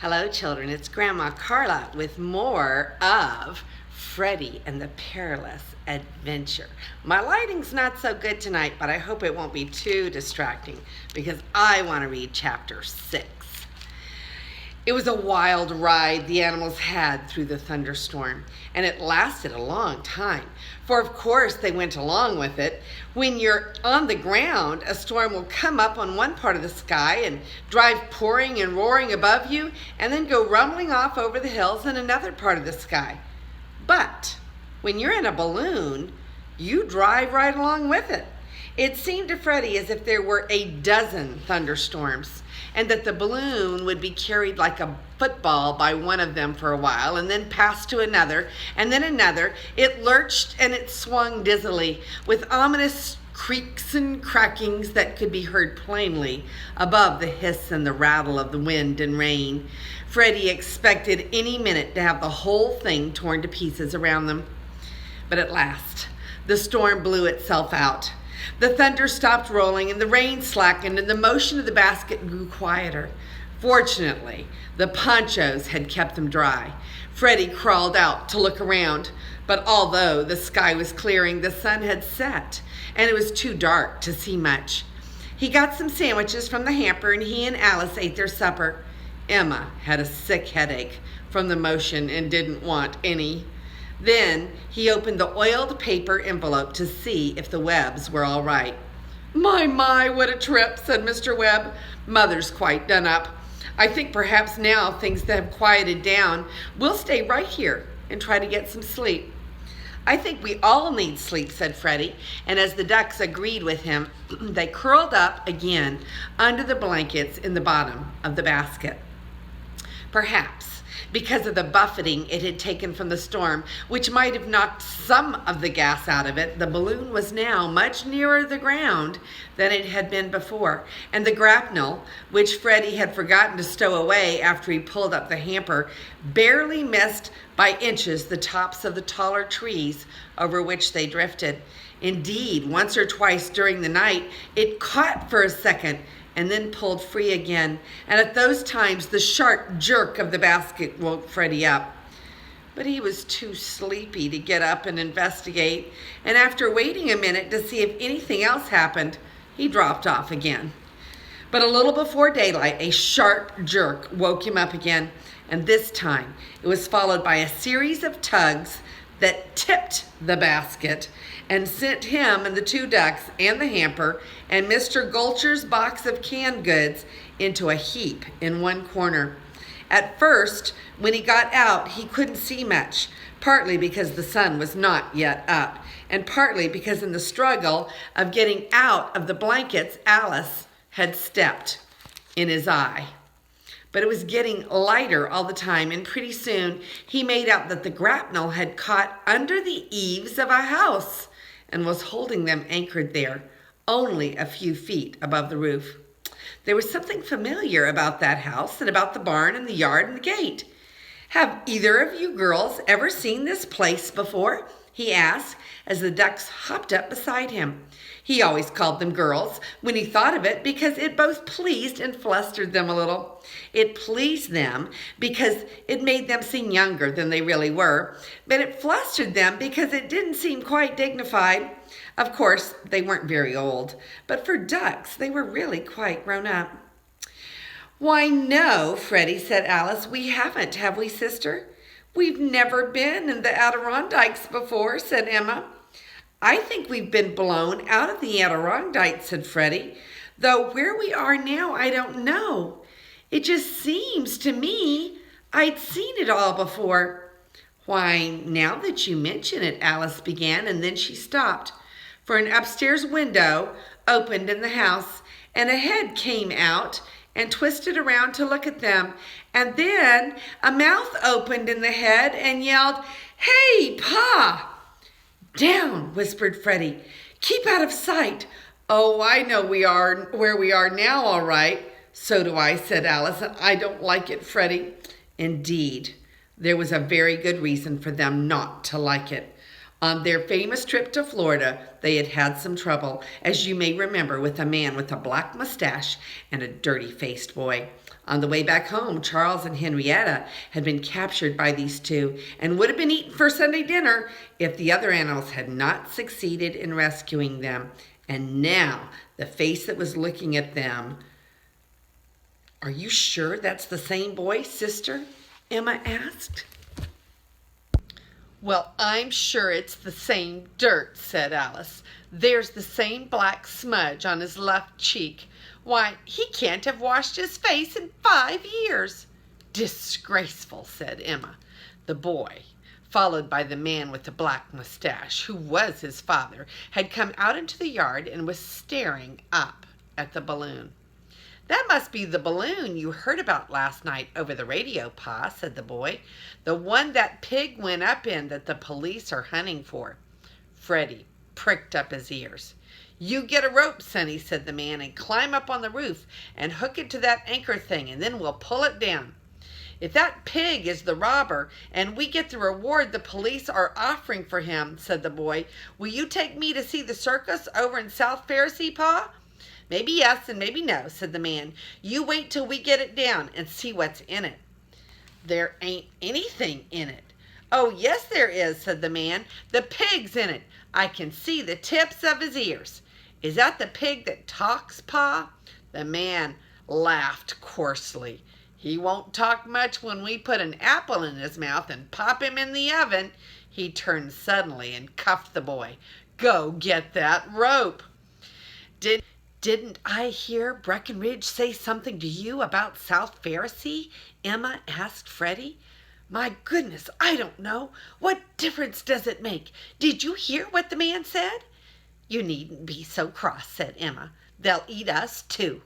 Hello, children. It's Grandma Carla with more of Freddy and the Perilous Adventure. My lighting's not so good tonight, but I hope it won't be too distracting because I want to read chapter 6. It was a wild ride the animals had through the thunderstorm, and it lasted a long time. For of course they went along with it. When you're on the ground, a storm will come up on one part of the sky and drive pouring and roaring above you, and then go rumbling off over the hills in another part of the sky. But when you're in a balloon, you drive right along with it. It seemed to Freddy as if there were a dozen thunderstorms, and that the balloon would be carried like a football by one of them for a while, and then passed to another, and then another. It lurched and it swung dizzily, with ominous creaks and crackings that could be heard plainly above the hiss and the rattle of the wind and rain. Freddy expected any minute to have the whole thing torn to pieces around them. But at last, the storm blew itself out. The thunder stopped rolling and the rain slackened and the motion of the basket grew quieter. Fortunately, the ponchos had kept them dry. Freddy crawled out to look around, but although the sky was clearing, the sun had set and it was too dark to see much. He got some sandwiches from the hamper and he and Alice ate their supper. Emma had a sick headache from the motion and didn't want any. Then he opened the oiled paper envelope to see if the Webbs were all right. My, what a trip, said Mr. Webb. Mother's quite done up. I think perhaps now things have quieted down, we'll stay right here and try to get some sleep. I think we all need sleep, said Freddy, and as the ducks agreed with him, they curled up again under the blankets in the bottom of the basket. Perhaps because of the buffeting it had taken from the storm, which might have knocked some of the gas out of it, the balloon was now much nearer the ground than it had been before, and the grapnel, which Freddy had forgotten to stow away after he pulled up the hamper, barely missed by inches the tops of the taller trees over which they drifted. Indeed, once or twice during the night, it caught for a second and then pulled free again, and at those times the sharp jerk of the basket woke Freddy up. But he was too sleepy to get up and investigate, and after waiting a minute to see if anything else happened, he dropped off again. But a little before daylight, a sharp jerk woke him up again, and this time it was followed by a series of tugs that tipped the basket and sent him and the two ducks and the hamper and Mr. Gulcher's box of canned goods into a heap in one corner. At first, when he got out, he couldn't see much, partly because the sun was not yet up, and partly because in the struggle of getting out of the blankets, Alice had stepped in his eye. But it was getting lighter all the time, and pretty soon he made out that the grapnel had caught under the eaves of a house and was holding them anchored there, only a few feet above the roof. There was something familiar about that house and about the barn and the yard and the gate. Have either of you girls ever seen this place before? He asked as the ducks hopped up beside him. He always called them girls when he thought of it because it both pleased and flustered them a little. It pleased them because it made them seem younger than they really were, but it flustered them because it didn't seem quite dignified. Of course, they weren't very old, but for ducks, they were really quite grown up. Why, no, Freddy, said Alice. We haven't, have we, sister? We've never been in the Adirondacks before, said Emma. I think we've been blown out of the Adirondacks, said Freddy, though where we are now, I don't know. It just seems to me I'd seen it all before. Why, now that you mention it, Alice began, and then she stopped, for an upstairs window opened in the house, and a head came out and twisted around to look at them, and then a mouth opened in the head and yelled, "Hey, Pa!" "Down," whispered Freddy. "Keep out of sight." "Oh, I know where we are now, all right." "So do I," said Alice, "and I don't like it, Freddy." Indeed, there was a very good reason for them not to like it. On their famous trip to Florida, they had had some trouble, as you may remember, with a man with a black mustache and a dirty-faced boy. On the way back home, Charles and Henrietta had been captured by these two and would have been eaten for Sunday dinner if the other animals had not succeeded in rescuing them. And now the face that was looking at them. "Are you sure that's the same boy, sister?" Emma asked. "Well, I'm sure it's the same dirt," said Alice. "There's the same black smudge on his left cheek. Why, he can't have washed his face in 5 years." "Disgraceful," said Emma. The boy, followed by the man with the black mustache, who was his father, had come out into the yard and was staring up at the balloon. "That must be the balloon you heard about last night over the radio, Pa," said the boy. "The one that pig went up in that the police are hunting for." Freddy pricked up his ears. "You get a rope, Sonny," said the man, "and climb up on the roof and hook it to that anchor thing, and then we'll pull it down." "If that pig is the robber and we get the reward the police are offering for him," said the boy, "will you take me to see the circus over in South Pharisee, Pa?" "Maybe yes and maybe no," said the man. "You wait till we get it down and see what's in it." "There ain't anything in it." "Oh, yes there is," said the man. "The pig's in it. I can see the tips of his ears." "Is that the pig that talks, Pa?" The man laughed coarsely. "He won't talk much when we put an apple in his mouth and pop him in the oven." He turned suddenly and cuffed the boy. "Go get that rope." Didn't I hear Breckenridge say something to you about South Pharisee?" Emma asked Freddy. "My goodness, I don't know. What difference does it make? Did you hear what the man said?" "You needn't be so cross," said Emma. "They'll eat us too."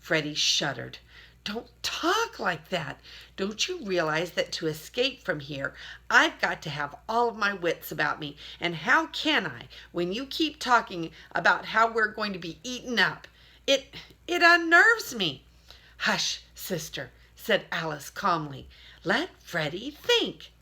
Freddy shuddered. "Don't talk like that. Don't you realize that to escape from here, I've got to have all of my wits about me? And how can I, when you keep talking about how we're going to be eaten up? It unnerves me." "Hush, sister," said Alice calmly. "Let Freddy think."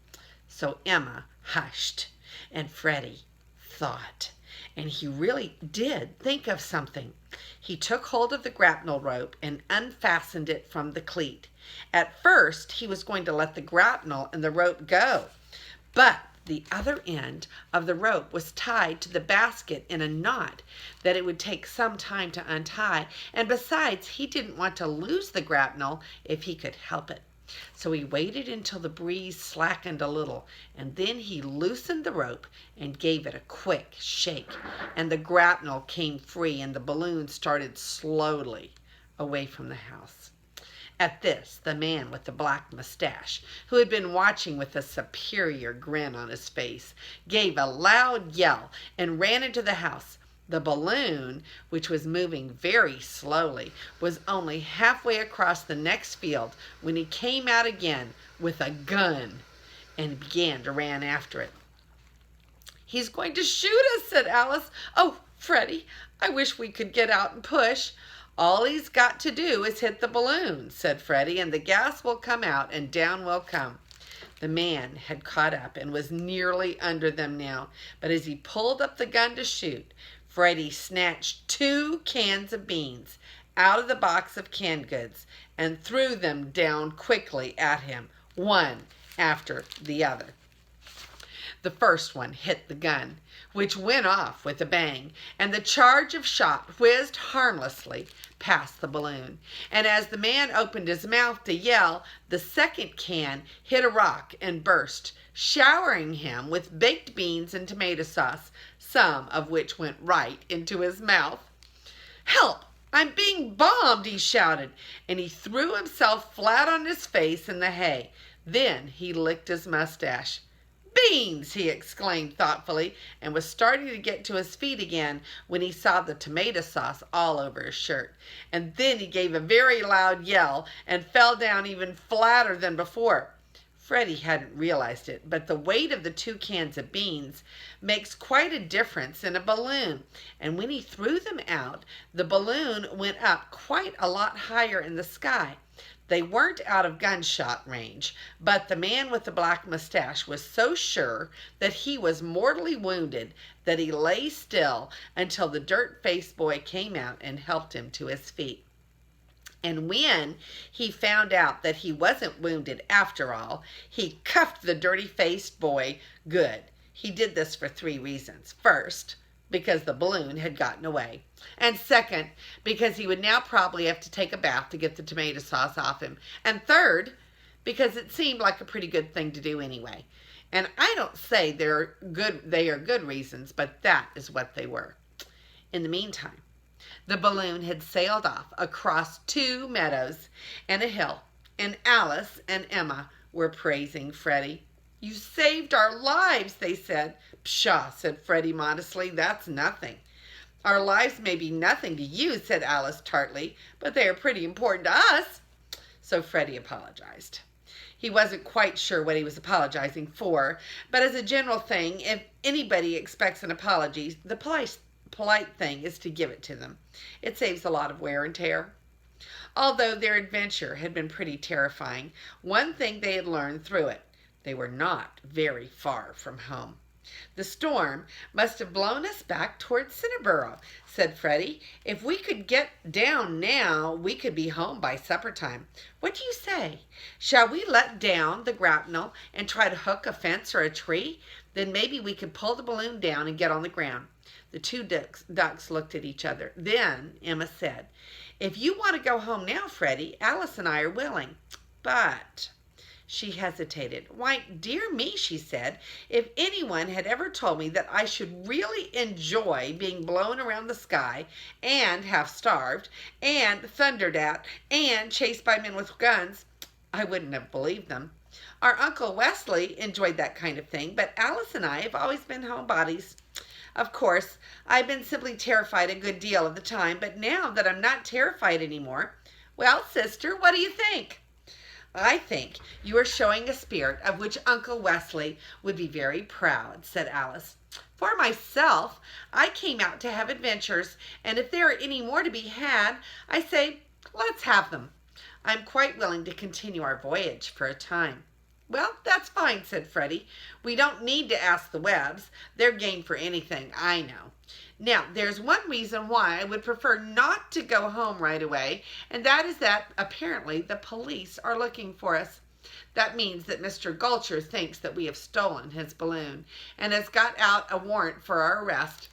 So Emma hushed, and Freddy thought. And he really did think of something. He took hold of the grapnel rope and unfastened it from the cleat. At first, he was going to let the grapnel and the rope go, but the other end of the rope was tied to the basket in a knot that it would take some time to untie, and besides, he didn't want to lose the grapnel if he could help it. So he waited until the breeze slackened a little, and then he loosened the rope and gave it a quick shake, and the grapnel came free and the balloon started slowly away from the house. At this, the man with the black mustache, who had been watching with a superior grin on his face, gave a loud yell and ran into the house. The balloon, which was moving very slowly, was only halfway across the next field when he came out again with a gun and began to run after it. "He's going to shoot us," said Alice. "Oh, Freddy, I wish we could get out and push." "All he's got to do is hit the balloon," said Freddy, "and the gas will come out and down we'll come." The man had caught up and was nearly under them now, but as he pulled up the gun to shoot, Freddy snatched 2 cans of beans out of the box of canned goods and threw them down quickly at him, one after the other. The first one hit the gun, which went off with a bang, and the charge of shot whizzed harmlessly past the balloon. And as the man opened his mouth to yell, the second can hit a rock and burst, showering him with baked beans and tomato sauce, some of which went right into his mouth. "Help! I'm being bombed!" he shouted, and he threw himself flat on his face in the hay. Then he licked his mustache. "Beans!" he exclaimed thoughtfully, and was starting to get to his feet again when he saw the tomato sauce all over his shirt. And then he gave a very loud yell and fell down even flatter than before. Freddy hadn't realized it, but the weight of the 2 cans of beans makes quite a difference in a balloon. And when he threw them out, the balloon went up quite a lot higher in the sky. They weren't out of gunshot range, but the man with the black mustache was so sure that he was mortally wounded that he lay still until the dirt-faced boy came out and helped him to his feet. And when he found out that he wasn't wounded after all, he cuffed the dirty-faced boy good. He did this for 3 reasons. First, because the balloon had gotten away. And second, because he would now probably have to take a bath to get the tomato sauce off him. And third, because it seemed like a pretty good thing to do anyway. And I don't say they are good reasons, but that is what they were. In the meantime, the balloon had sailed off across 2 meadows and a hill, and Alice and Emma were praising Freddy. "You saved our lives," they said. "Pshaw," said Freddy modestly, "that's nothing." "Our lives may be nothing to you," said Alice tartly, "but they are pretty important to us." So Freddy apologized. He wasn't quite sure what he was apologizing for, but as a general thing, if anybody expects an apology, the polite thing is to give it to them. It saves a lot of wear and tear. Although their adventure had been pretty terrifying, one thing they had learned through it: they were not very far from home. "The storm must have blown us back toward Cinderborough," said Freddy. "If we could get down now, we could be home by supper time. What do you say? Shall we let down the grapnel and try to hook a fence or a tree? Then maybe we could pull the balloon down and get on the ground." The 2 ducks looked at each other. Then Emma said, "If you want to go home now, Freddy, Alice and I are willing. But—" She hesitated. "Why, dear me," she said, "if anyone had ever told me that I should really enjoy being blown around the sky and half starved and thundered at and chased by men with guns, I wouldn't have believed them. Our Uncle Wesley enjoyed that kind of thing, but Alice and I have always been homebodies. Of course, I've been simply terrified a good deal of the time, but now that I'm not terrified anymore— Well, sister, what do you think?" "I think you are showing a spirit of which Uncle Wesley would be very proud," said Alice. "For myself, I came out to have adventures, and if there are any more to be had, I say, let's have them. I'm quite willing to continue our voyage for a time." "Well, that's fine," said Freddy. "We don't need to ask the Webbs. They're game for anything, I know. Now, there's one reason why I would prefer not to go home right away, and that is that apparently the police are looking for us. That means that Mr. Gulcher thinks that we have stolen his balloon and has got out a warrant for our arrest.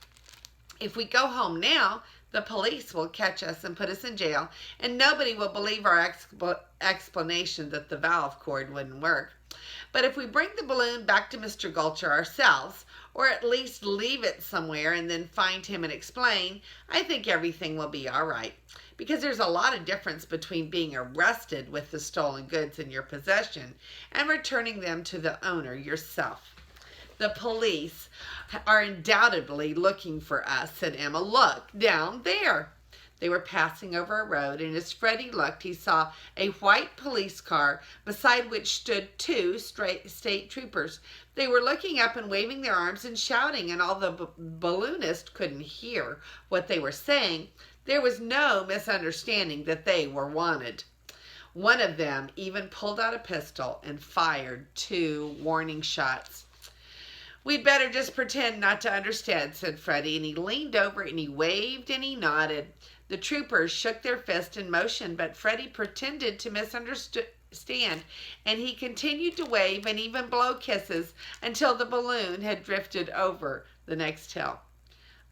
If we go home now, the police will catch us and put us in jail, and nobody will believe our explanation that the valve cord wouldn't work. But if we bring the balloon back to Mr. Gulcher ourselves, or at least leave it somewhere and then find him and explain, I think everything will be all right. Because there's a lot of difference between being arrested with the stolen goods in your possession and returning them to the owner yourself." "The police are undoubtedly looking for us," said Emma. "Look, down there." They were passing over a road, and as Freddy looked, he saw a white police car beside which stood 2 state troopers. They were looking up and waving their arms and shouting, and although the balloonist couldn't hear what they were saying, there was no misunderstanding that they were wanted. One of them even pulled out a pistol and fired 2 warning shots. "We'd better just pretend not to understand," said Freddy, and he leaned over and he waved and he nodded. The troopers shook their fist in motion, but Freddy pretended to misunderstand, and he continued to wave and even blow kisses until the balloon had drifted over the next hill.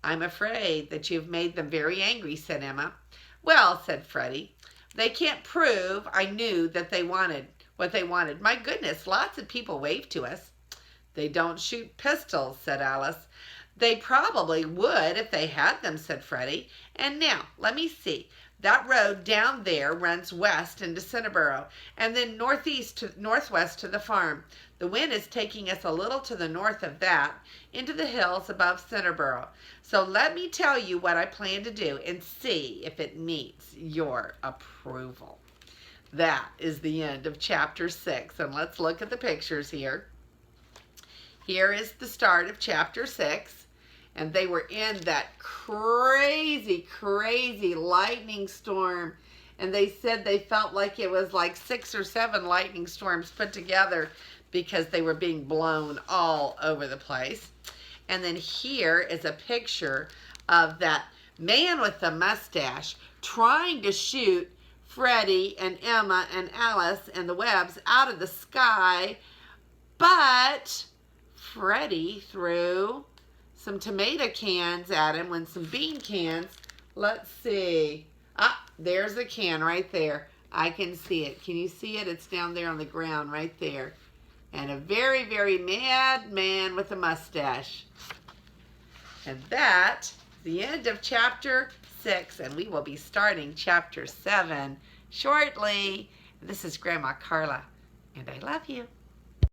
"I'm afraid that you've made them very angry," said Emma. "Well," said Freddy, "they can't prove I knew that they wanted what they wanted. My goodness, lots of people waved to us." "They don't shoot pistols," said Alice. "They probably would if they had them," said Freddy. "And now, let me see. That road down there runs west into Cinderborough, and then northwest to the farm. The wind is taking us a little to the north of that, into the hills above Cinderborough. So let me tell you what I plan to do and see if it meets your approval." That is the end of chapter 6, and let's look at the pictures here. Here is the start of chapter 6, and they were in that crazy lightning storm, and they said they felt like it was like 6 or 7 lightning storms put together because they were being blown all over the place. And then here is a picture of that man with the mustache trying to shoot Freddy and Emma and Alice and the webs out of the sky, but Freddy threw some tomato cans at him with some bean cans. Let's see. Ah, there's a can right there. I can see it. Can you see it? It's down there on the ground right there. And a very, very mad man with a mustache. And that is the end of chapter 6, and we will be starting chapter 7 shortly. This is Grandma Carla, and I love you.